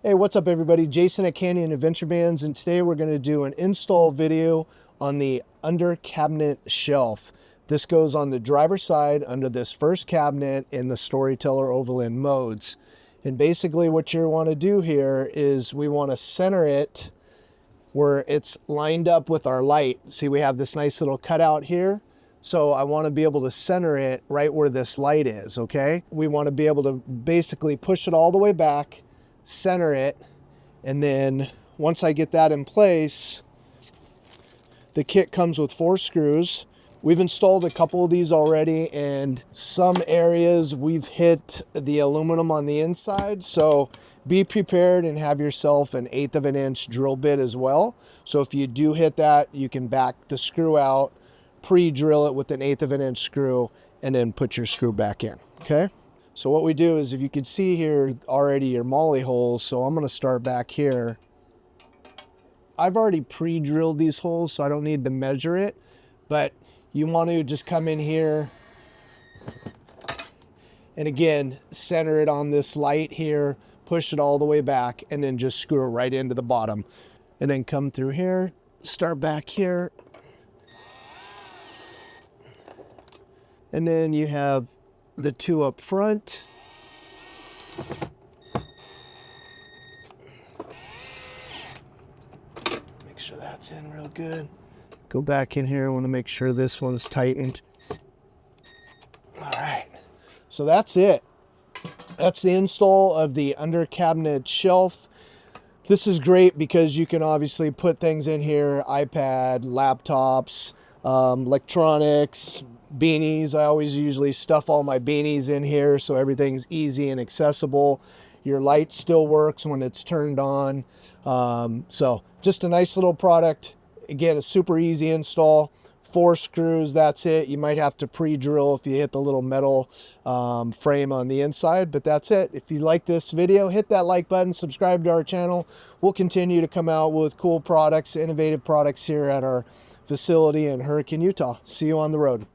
Hey, what's up everybody? Jason at Canyon Adventure Vans, and today we're going to do an install video on the under cabinet shelf. This goes on the driver's side under this first cabinet in the Storyteller Overland modes. And basically what you want to do here is we want to center it where it's lined up with our light. See, we have this nice little cutout here. So I want to be able to center it right where this light is, okay? We want to be able to basically push it all the way back, center it, and then once I get that in place, the kit comes with 4 screws. We've installed a couple of these already, and some areas we've hit the aluminum on the inside, so be prepared and have yourself an 1/8 of an inch drill bit as well. So if you do hit that, you can back the screw out, pre-drill it with an 1/8 of an inch screw, and then put your screw back in, okay? So what we do is, if you can see here already your molly holes, so I'm going to start back here. I've already pre-drilled these holes, so I don't need to measure it, but you want to just come in here and again, center it on this light here, push it all the way back, and then just screw it right into the bottom. And then come through here, start back here. And then you have the 2 up front. Make sure that's in real good. Go back in here. I want to make sure this one's tightened. All right. So that's it. That's the install of the under cabinet shelf. This is great because you can obviously put things in here, iPad, laptops, electronics, beanies. I always usually stuff all my beanies in here so everything's easy and accessible. Your light still works when it's turned on. So just a nice little product. Again, a super easy install. 4 screws, that's it. You might have to pre-drill if you hit the little metal frame on the inside, but that's it. If you like this video, hit that like button, subscribe to our channel. We'll continue to come out with cool products, innovative products here at our facility in Hurricane, Utah. See you on the road.